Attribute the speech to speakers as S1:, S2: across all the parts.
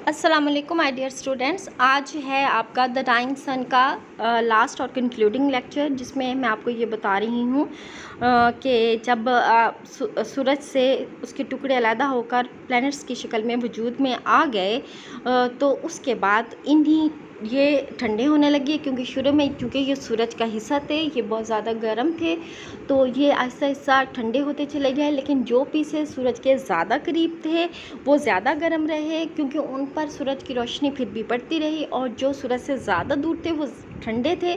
S1: अस्सलाम वालेकुम my dear students. आज है आपका द टाइम सन का लास्ट और कंक्लूडिंग लेक्चर, जिसमें मैं आपको ये बता रही हूँ कि जब सूरज से उसके टुकड़े अलग होकर प्लैनेट्स की शक्ल में वजूद में आ गए तो उसके बाद इन्हीं ये ठंडे होने लगे, क्योंकि शुरू में क्योंकि ये सूरज का हिस्सा थे, ये बहुत ज़्यादा गर्म थे, तो ये आहिस्ता आहिस्ता ठंडे होते चले गए। लेकिन जो पीसेस सूरज के ज़्यादा करीब थे वो ज़्यादा गर्म रहे, क्योंकि उन पर सूरज की रोशनी फिर भी पड़ती रही, और जो सूरज से ज़्यादा दूर थे वो ठंडे थे,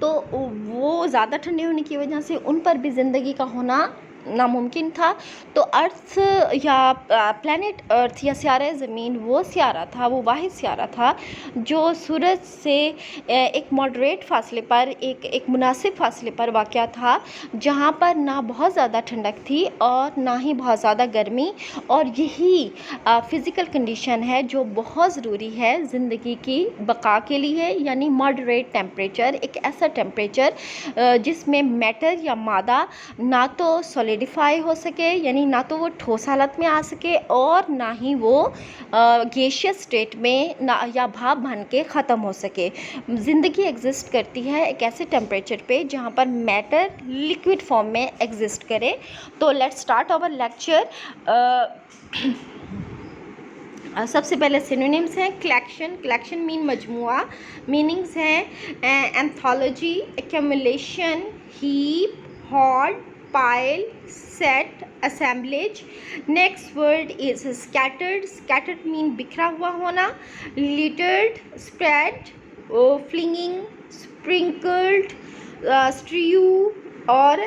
S1: तो वो ज़्यादा ठंडे होने की वजह से उन पर भी ज़िंदगी का होना नामुमकिन था। तो अर्थ या प्लैनेट अर्थ या स्यारा ज़मीन वो स्यारा था, वो वाहिद स्यारा था जो सूरज से एक मॉडरेट फ़ासले पर, एक मुनासिब फ़ासले पर वाक़या था, जहाँ पर ना बहुत ज़्यादा ठंडक थी और ना ही बहुत ज़्यादा गर्मी। और यही फ़िज़िकल कंडीशन है जो बहुत ज़रूरी है ज़िंदगी की बका के लिए, यानी मॉडरेट टेम्परेचर, एक ऐसा टेम्परेचर जिसमें मैटर या मादा ना तो सॉलिडिफाई हो सके, यानी ना तो वो ठोस हालत में आ सके, और ना ही वो गैसियस स्टेट में ना या भाप बन के ख़त्म हो सके। ज़िंदगी एग्जिस्ट करती है एक ऐसे टेम्परेचर पे जहाँ पर मैटर लिक्विड फॉर्म में एग्जिस्ट करे। तो लेट्स स्टार्ट आवर लेक्चर। सबसे पहले सिनोनिम्स हैं। कलेक्शन मीन मजमुआ। मीनिंग्स हैं anthology, accumulation, heap, hoard, pile, set, assemblage. Next word is scattered mean बिखरा हुआ होना, littered, spread, flinging, sprinkled, strew और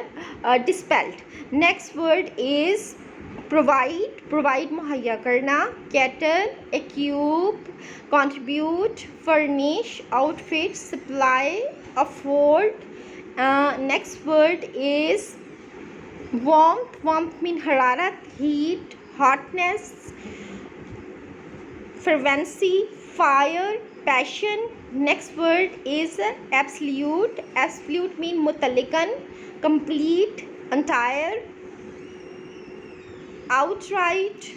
S1: dispelled. Next word is provide मुहैया करना, cater, equip, contribute, furnish, outfit, supply, afford. Next word is warmth mean हरारत, heat, hotness, fervency, fire, passion. Next word is absolute mean मुतल्लिकन, complete, entire, outright,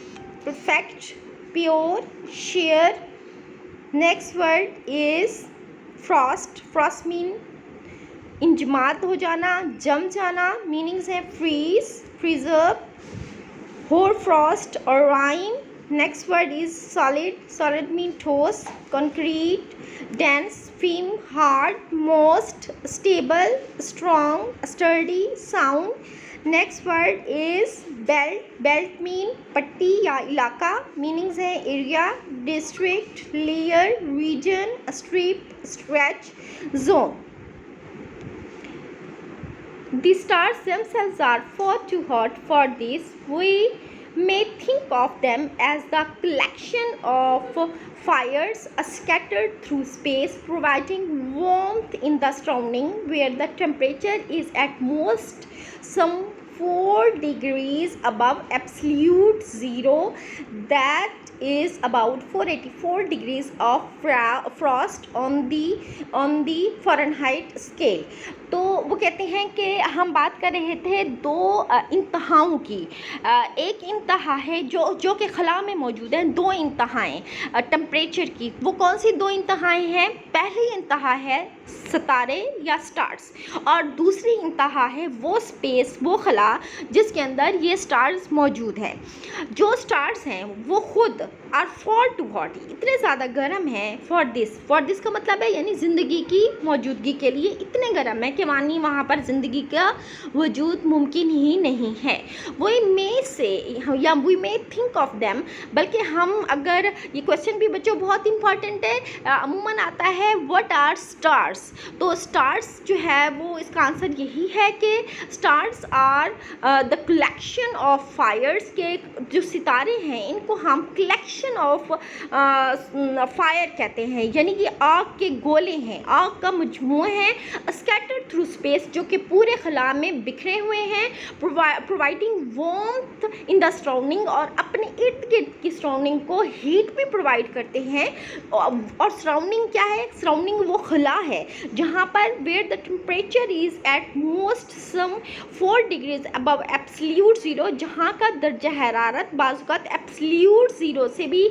S1: perfect, pure, sheer. Next word is frost mean इंजमाद हो जाना, जम जाना। Meanings हैं fridge, hoar frost और rime. Next word is solid mean ठोस, concrete, dense, firm, hard, most, stable, strong, sturdy, sound. Next word is belt mean पट्टी या इलाका। मीनिंग्स हैं area, district, layer, region, strip, stretch, zone. The stars themselves are far too hot for this. We may think of them as the collection of fires scattered through space, providing warmth in the surrounding, where the temperature is at most some 4 degrees above absolute zero. That is about 484 degrees of frost on the Fahrenheit scale. तो वो कहते हैं कि हम बात कर रहे थे दो इंतहाओं की। एक इंतहा है जो कि खला में मौजूद हैं, दो इंतहाएं टेम्परेचर की। वो कौन सी दो इंतहाएं हैं? पहली इंतहा है सितारे या स्टार्स, और दूसरी इंतहा है वो स्पेस, वो खला जिसके अंदर ये स्टार्स मौजूद हैं। जो स्टार्स हैं वो खुद आर फॉर टू हॉट, इतने ज़्यादा गर्म हैं। फॉर दिस का मतलब है यानी ज़िंदगी की मौजूदगी के लिए इतने गर्म है कि मानी वहाँ पर ज़िंदगी का वजूद मुमकिन ही नहीं है। वी मे से या we may think of them, बल्कि हम अगर ये क्वेश्चन भी बच्चों बहुत इंपॉर्टेंट है, अमूमन आता है व्हाट आर स्टार्स। तो स्टार्स जो है वो इसका आंसर यही है कि stars are the collection of fires, के जो सितारे हैं इनको हम कलेक्शन ऑफ फायर कहते हैं, यानी कि आग के गोले हैं, आग का मजमूआ है, स्कैटर्ड थ्रू स्पेस, जो कि पूरे खला में बिखरे हुए हैं, providing warmth in the surrounding, और अपने इर्द गिर्द की सराउंडिंग को हीट भी प्रोवाइड करते हैं। और सराउंडिंग क्या है? सराउंडिंग वो खला है जहाँ पर where the temperature is at most some 4 degrees above absolute zero, जहाँ का दर्जा हरारत बाज़ औक़ात एब्सोल्यूट ज़ीरो से भी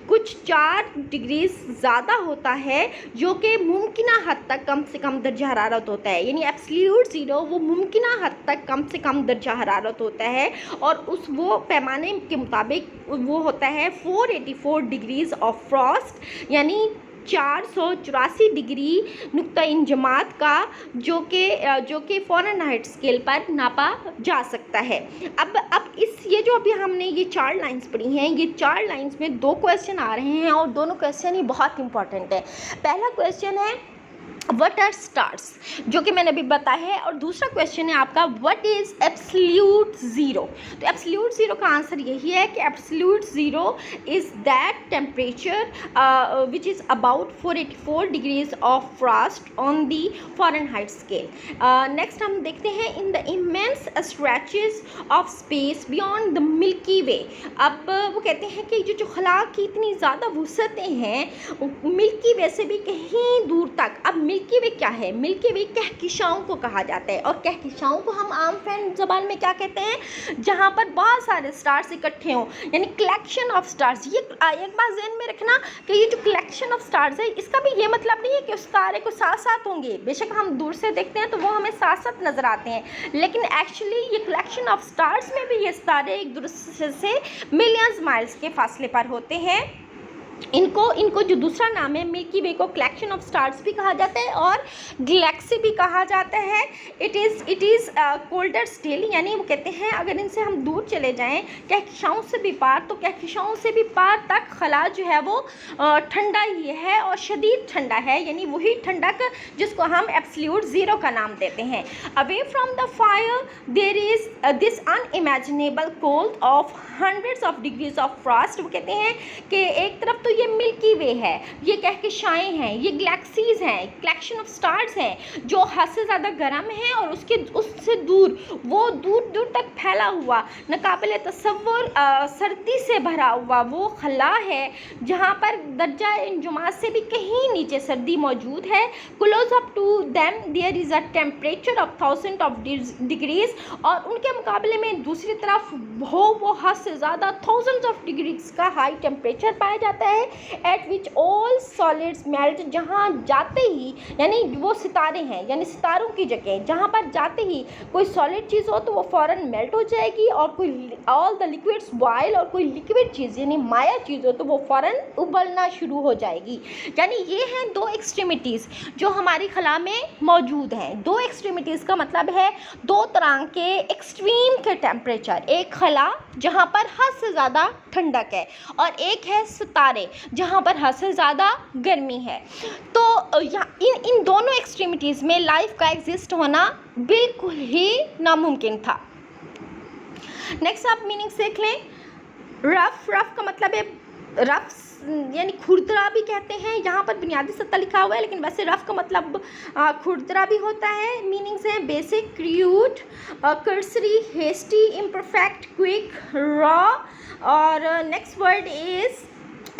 S1: कुछ 4 डिग्री ज़्यादा होता है, जो कि मुमकिना हद तक कम से कम दर्जा हरारत होता है। यानी एब्सोल्यूट ज़ीरो वो मुमकिना हद तक कम से कम दर्जा हरारत होता है, और वो पैमाने के मुताबिक वो होता है 484 डिग्रीज़ ऑफ फ्रॉस्ट, यानी 484 डिग्री नुक्ता इंजमात का, जो कि फ़ारेनहाइट स्केल पर नापा जा सकता है। अब ये जो अभी हमने ये 4 लाइंस पढ़ी हैं, ये 4 लाइंस में 2 क्वेश्चन आ रहे हैं, और दोनों क्वेश्चन ही बहुत इंपॉर्टेंट है। पहला क्वेश्चन है व्हाट आर स्टार्स, जो कि मैंने अभी बताया है, और दूसरा क्वेश्चन है आपका व्हाट इज़ एब्सोल्यूट ज़ीरो। तो एब्सोल्यूट ज़ीरो का आंसर यही है कि absolute zero is that temperature which is about 484 degrees of frost on the Fahrenheit scale. Next हम देखते हैं in the immense stretches of space beyond the Milky Way. अब वो कहते हैं कि जो खला की इतनी ज़्यादा वुसअतें हैं मिल्की वे से भी कहीं दूर तक। अब मिल्की वे क्या है? मिल्की वे कहकशाओं को कहा जाता है, और कहकशाओं को हम आम फैन ज़बान में क्या कहते हैं? जहाँ पर बहुत सारे स्टार्स इकट्ठे हों, यानी कलेक्शन ऑफ स्टार्स। ये एक बात ज़हन में रखना कि ये जो कलेक्शन ऑफ स्टार्स है, इसका भी ये मतलब नहीं है कि उस तारे को साथ साथ होंगे। बेशक हम दूर से देखते हैं तो वो हमें साथ साथ नज़र आते हैं, लेकिन एक्चुअली ये कलेक्शन ऑफ स्टार्स में भी ये तारे एक दूसरे से मिलियंस माइल्स के फासले पर होते हैं। इनको जो दूसरा नाम है मिल्की वे को कलेक्शन ऑफ स्टार्स भी कहा जाता है और गैलेक्सी भी कहा जाता है। इट इज़ कोल्डर स्टिल, यानी वो कहते हैं अगर इनसे हम दूर चले जाएं कहकशाओं से भी पार, तो कहकशाओं से भी पार तक खला जो है वो ठंडा ही है, और शदीद ठंडा है, यानी वही ठंडक जिसको हम एब्सोल्यूट ज़ीरो का नाम देते हैं। Away from the fire there is this unimaginable cold of hundreds of degrees of frost. वो कहते हैं कि एक तरफ तो ये मिल्की वे है, ये कहकशाएँ हैं, ये गैलेक्सीज़ हैं, कलेक्शन ऑफ स्टार्स हैं जो हद से ज़्यादा गर्म हैं, और उससे दूर वो दूर दूर तक फैला हुआ नाकाबिले तसव्वुर सर्दी से भरा हुआ वो खला है, जहाँ पर दर्जा इंजुमात से भी कहीं नीचे सर्दी मौजूद है। Close up to them there is a temperature of 1000 of degrees, और उनके मुकाबले में दूसरी तरफ वो हद से ज़्यादा 1000 ऑफ डिग्रीज का हाई टेम्परेचर पाया जाता है। Eight which all solids melt, जहाँ जाते ही, यानी वो सितारे हैं, यानी सितारों की जगह जहाँ पर जाते ही कोई सॉलिड चीज़ हो तो वो फ़ौरन मेल्ट हो जाएगी, और कोई ऑल द लिक्विड्स बॉयल, और कोई लिक्विड चीज़ यानी माया चीज़ हो तो वो फ़ौरन उबलना शुरू हो जाएगी। यानी ये हैं 2 एक्सट्रीमिटीज़ जो हमारी खला में मौजूद हैं। 2 एक्सट्रीमिटीज़ का मतलब है 2 तरह के एक्सट्रीम के टेम्परेचर, एक खला जहाँ पर हद से ज़्यादा ठंडक है, और एक है सितारे जहाँ पर हद से ज़्यादा गर्मी है। तो इन दोनों एक्सट्रीमिटीज़ में लाइफ का एग्जिस्ट होना बिल्कुल ही नामुमकिन था। नेक्स्ट आप मीनिंग सीख लें। रफ़ का मतलब है रफ़ यानी खुरदरा भी कहते हैं, यहाँ पर बुनियादी सत्ता लिखा हुआ है, लेकिन वैसे रफ़ का मतलब खुरदरा भी होता है। मीनिंग्स हैं basic, crude, cursory, hasty, imperfect, quick, raw, और next word is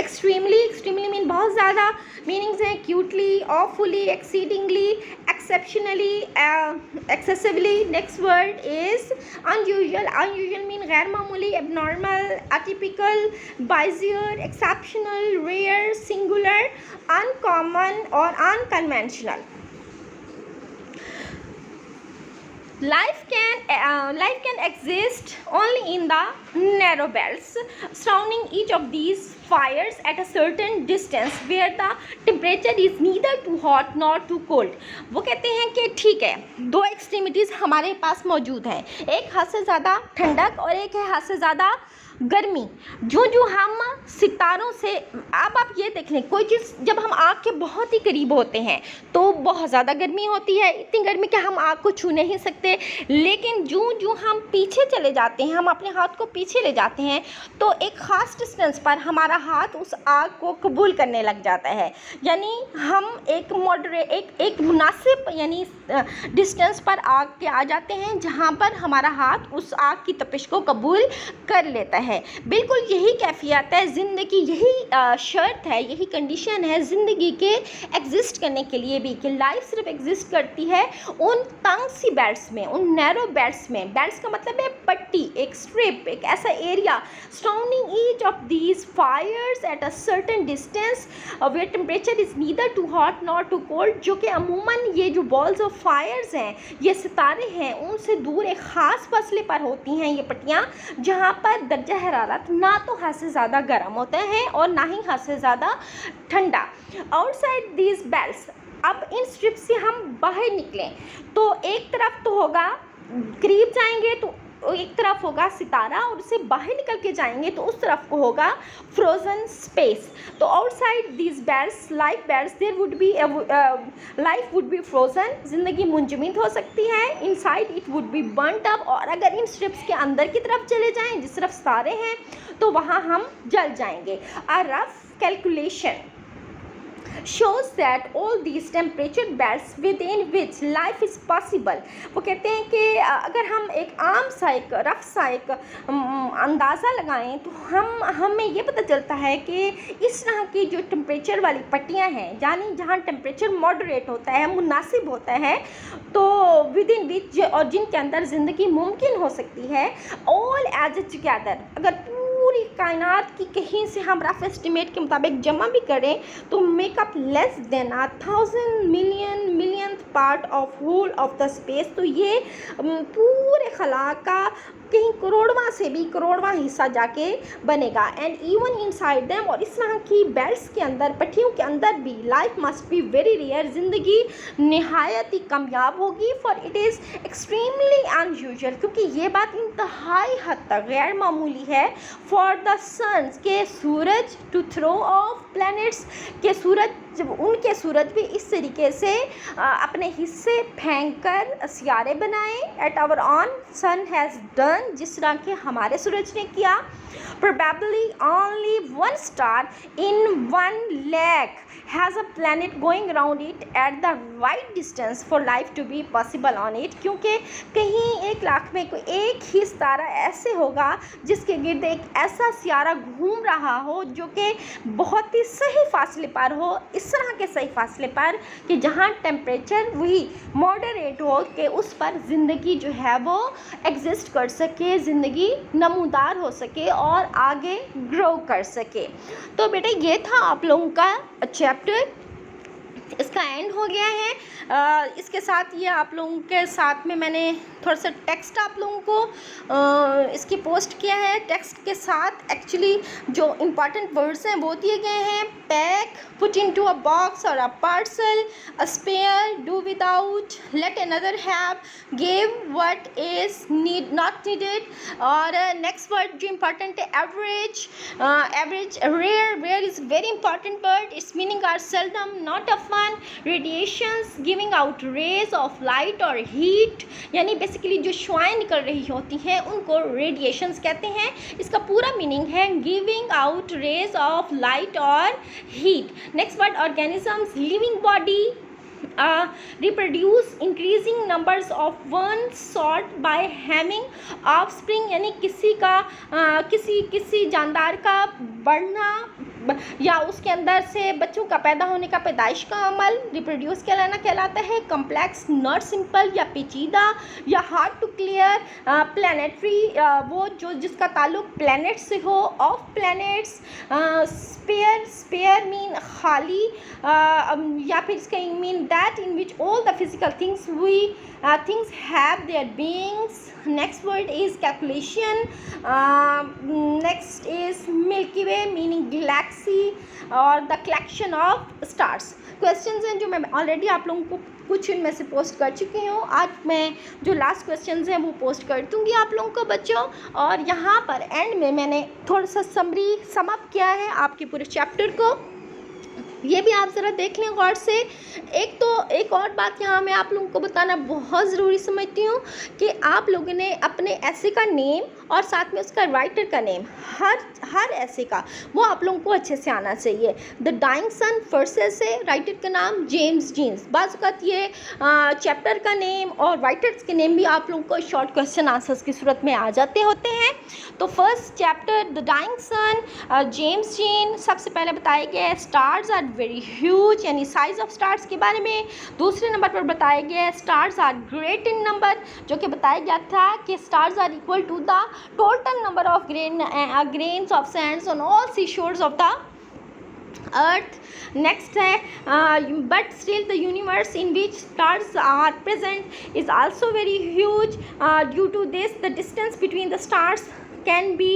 S1: extremely mean बहुत ज़्यादा। मीनिंग्स हैं acutely, awfully, exceedingly, exceptionally, excessively. Next word is unusual mean गैर मामूली, abnormal, atypical, bizarre, exceptional, rare, singular, uncommon और unconventional. Life can exist only in the narrow belts surrounding each of these fires at a certain distance where the temperature is neither too hot nor too cold. वो कहते हैं कि ठीक है, 2 extremities हमारे पास मौजूद हैं, एक हद से ज़्यादा ठंडक और एक है हद से ज़्यादा गर्मी। जो हम सितारों से, अब आप ये देख लें, कोई चीज़ जब हम आग के बहुत ही करीब होते हैं तो बहुत ज़्यादा गर्मी होती है, इतनी गर्मी कि हम आग को छू नहीं सकते, लेकिन जो हम पीछे चले जाते हैं, हम अपने हाथ को पीछे ले जाते हैं, तो एक ख़ास डिस्टेंस पर हमारा हाथ उस आग को कबूल करने लग जाता है। यानी हम एक मुनासिब यानी डिस्टेंस पर आग के आ जाते हैं जहाँ पर हमारा हाथ उस आग की तपिश को कबूल कर लेता है। बिल्कुल यही कैफियत है ज़िंदगी यही शर्त है, यही कंडीशन है ज़िंदगी के एग्जिस्ट करने के लिए भी, कि लाइफ सिर्फ एग्जिस्ट करती है उन तंग सी बेड्स में, उन नैरो बेड्स में। बेड्स का मतलब है पट्टी, एक स्ट्रिप, एक ऐसा area surrounding each of these fires at a certain distance where temperature is neither too hot not too cold. जो कि अमूमन ये जो बॉल्स ऑफ फायर्स हैं, ये सितारे हैं, उनसे दूर एक ख़ास फासले पर होती हैं ये पट्टियाँ, जहाँ पर दर्जा हरारत ना तो हद से ज़्यादा गर्म होता है और ना ही हद से ज़्यादा ठंडा। आउटसाइड दीज बेल्ट्स, अब इन स्ट्रिप से हम बाहर निकलें तो एक तरफ तो होगा, करीब जाएंगे तो एक तरफ होगा सितारा, और उससे बाहर निकल के जाएंगे तो उस तरफ को होगा फ्रोज़न स्पेस। तो outside these belts life belts there would be life would be frozen, ज़िंदगी मुंजमद हो सकती है। Inside it would be burnt up, और अगर इन स्ट्रिप्स के अंदर की तरफ चले जाएं जिस तरफ सितारे हैं तो वहाँ हम जल जाएंगे। A rough calculation shows that all these temperature belts within which life is possible, वो कहते हैं कि अगर हम एक आम सा एक रफ सा एक अंदाज़ा लगाएं तो हमें ये पता चलता है कि इस तरह की जो टेम्परेचर वाली पट्टियां हैं, यानी जहाँ टेम्परेचर मॉडरेट होता है, मुनासिब होता है, तो विद इन विच और जिनके अंदर ज़िंदगी मुमकिन हो सकती है, ऑल एज टुगेदर, अगर पूरी कायनात की कहीं से हम रफ एस्टिमेट के मुताबिक जमा भी करें तो make up less than 1,000 million part of whole of the space. तो ये पूरे खला का कहीं करोड़वां से भी करोड़वां हिस्सा जाके बनेगा। एंड इवन इनसाइड देम, और इस तरह की बेल्ट्स के अंदर, पट्टियों के अंदर भी, life must be very rare, ज़िंदगी नहायत ही कामयाब होगी। For it is extremely unusual, क्योंकि ये बात इंतहाई हद तक गैर मामूली है। फॉर द सन्स, के सूरज टू थ्रो ऑफ प्लैनेट्स, के सूरज, जब उनके सूरज भी इस तरीके से अपने हिस्से फेंक कर सियारे बनाए, at our own sun has done, जिस तरह के हमारे सूरज ने किया। Probably only one star in 1 lakh has a planet going around it at the right distance for life to be possible on it, क्योंकि कहीं 1 लाख में कोई एक ही सितारा ऐसे होगा जिसके गिर्द एक ऐसा सियारा घूम रहा हो जो कि बहुत ही सही फासले पर हो, इस तरह के सही फासले पर कि जहाँ टेम्परेचर वही मॉडरेट हो कि उस पर ज़िंदगी जो है वो एग्जिस्ट कर सके, ज़िंदगी नमूदार हो सके और आगे ग्रो कर सके। तो बेटा ये था आप लोगों का चैप्टर, इसका एंड हो गया है। इसके साथ ये आप लोगों के साथ में मैंने थोड़ा सा टेक्स्ट आप लोगों को इसकी पोस्ट किया है। टेक्स्ट के साथ एक्चुअली जो इम्पॉर्टेंट वर्ड्स हैं वो दिए गए हैं। Pack, put into a box और a parcel, a spare, do without, let another have, give what is need not needed. और नेक्स्ट वर्ड जो इम्पॉर्टेंट है average, average, rare, rare is very important word, its meaning are seldom, not often. Radiations, giving out rays of light और heat, यानी basically जो शुआएं निकल रही होती हैं उनको रेडिएशंस कहते हैं। इसका पूरा मीनिंग है giving out rays of light और heat. Next word organisms, living body, reproduce increasing numbers of one sort by having offspring, यानी किसी का किसी जानदार का बढ़ना या उसके अंदर से बच्चों का पैदा होने का पैदाइश का अमल रिप्रोड्यूस कहलाता है। कम्प्लेक्स, नॉट सिंपल या पेचीदा या हार्ड टू क्लियर। प्लानिटरी, वो जो जिसका ताल्लुक प्लैनेट से हो। Of planets, spare, spare mean खाली, या फिर इसका mean that in which all the physical things things have their beings. Next word is calculation. Next is Milky Way meaning galaxy or the collection of stars. Questions हैं जो मैं already आप लोगों को कुछ इनमें से पोस्ट कर चुकी हूँ। आज मैं जो लास्ट क्वेश्चंस हैं वो पोस्ट कर दूँगी आप लोगों को बच्चों। और यहाँ पर एंड में मैंने थोड़ा सा समरी समअप किया है आपके पूरे चैप्टर को, ये भी आप ज़रा देख लें गौर से। एक और बात यहाँ मैं आप लोगों को बताना बहुत ज़रूरी समझती हूँ कि आप लोगों ने अपने ऐसे का नेम और साथ में उसका राइटर का नेम, हर ऐसे का वो आप लोगों को अच्छे से आना चाहिए। द डाइंग सन फर्स्ट ऐसे, राइटर का नाम जेम्स जीन्स। बाज़ औक़ात ये चैप्टर का नेम और राइटर्स के नेम भी आप लोगों को शॉर्ट क्वेश्चन आंसर्स की सूरत में आ जाते होते हैं। तो first chapter the dying sun, James Jeans, सबसे पहले बताया गया है स्टार्स आर वेरी ह्यूज, यानी साइज ऑफ स्टार्स के बारे में। दूसरे नंबर पर बताया गया है stars are great in number, जो कि बताया गया था कि stars are equal to the total number of grains of sands on all seashores of the earth. Next है but still the universe in which stars are present is also very huge. Due to this the distance between the stars can be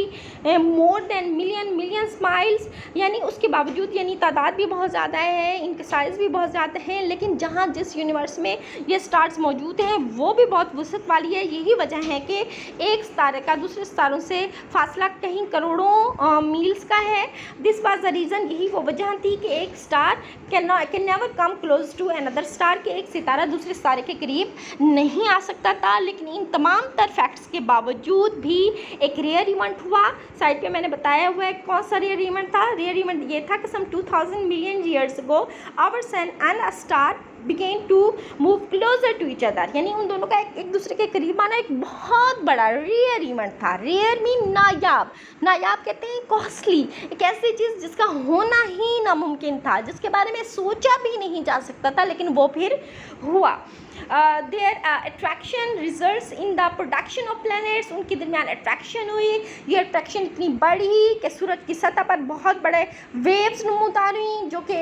S1: more than millions miles, यानी उसके बावजूद यानी तादाद भी बहुत ज़्यादा है, इनके साइज़ भी बहुत ज़्यादा हैं, लेकिन जहाँ जिस यूनिवर्स में ये स्टार्स मौजूद हैं वो भी बहुत वसअत वाली है। यही वजह है कि एक सितारे का दूसरे सितारों से फासला कहीं करोड़ों मील्स का है। दिस वाज द रीज़न, यही वो वजह थी कि एक star can never come close to another star, के एक सितारा दूसरे सितारे के करीब नहीं आ सकता था। लेकिन इन तमाम तर फैक्ट्स के बावजूद भी एक रेयर इवेंट हुआ। साइड पे मैंने बताया हुआ है कौन सा रेयर इवेंट था। रेयर इवेंट ये था कि some 2000 million years ago our sun and a star began to move closer to each other, यानी उन दोनों का एक दूसरे के करीब आना एक बहुत बड़ा रेयर इवेंट था। रेयर मीन नायाब, नायाब कहते हैं कॉस्टली, एक ऐसी चीज़ जिसका होना ही नामुमकिन था, जिसके बारे में सोचा भी नहीं जा सकता था, लेकिन वो फिर हुआ। Their attraction results in the production of planets, उनके दरमियान अट्रैक्शन हुई। ये अट्रैक्शन इतनी बड़ी कि सूरज की सतह पर बहुत बड़े वेव्स नमूदार हुई, जो कि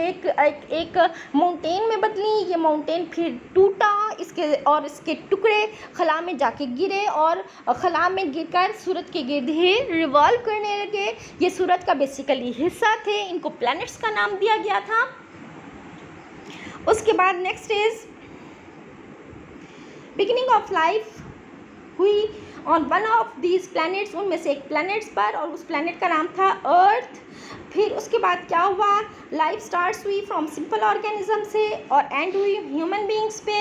S1: एक माउंटेन में बदली। ये माउंटेन फिर टूटा, इसके टुकड़े खला में जाके गिरे और खला में गिरकर सूरज के गिर्द ही रिवॉल्व करने लगे। ये सूरज का बेसिकली हिस्सा थे, इनको प्लैनेट्स का नाम दिया गया था। उसके बाद next is beginning of life हुई on one of these planets, उनमें से एक प्लैनेट्स पर, और उस प्लैनेट का नाम था अर्थ। फिर उसके बाद क्या हुआ, लाइफ स्टार्ट्स हुई फ्रॉम सिंपल ऑर्गेनिज्म से और एंड हुई ह्यूमन बींग्स पे।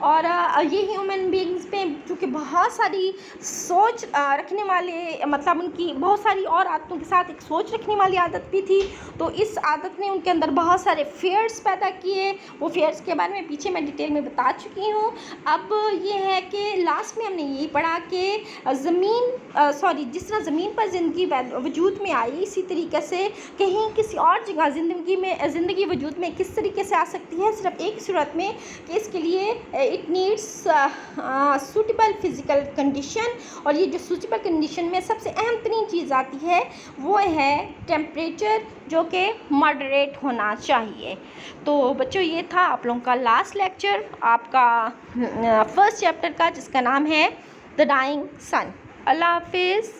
S1: और ये ह्यूमन बींग्स पे चूँकि बहुत सारी सोच रखने वाले, मतलब उनकी बहुत सारी और आदतों के साथ एक सोच रखने वाली आदत भी थी, तो इस आदत ने उनके अंदर बहुत सारे फेयर्स पैदा किए। वो फेयर्स के बारे में पीछे मैं डिटेल में बता चुकी हूँ। अब ये है कि लास्ट में हमने यही पढ़ा कि जिस तरह ज़मीन पर ज़िंदगी वजूद में आई, इसी तरीके से कहीं किसी और जगह ज़िंदगी वजूद में किस तरीके से आ सकती है, सिर्फ एक सूरत में कि इसके लिए it needs suitable physical condition. और ये जो सूटेबल कंडीशन में सबसे अहम तरीन चीज़ आती है वो है टेम्परेचर, जो कि मॉडरेट होना चाहिए। तो बच्चों ये था आप लोगों का लास्ट लेक्चर आपका फर्स्ट चैप्टर का, जिसका नाम है द डाइंग सन। अल्लाह हाफिज़।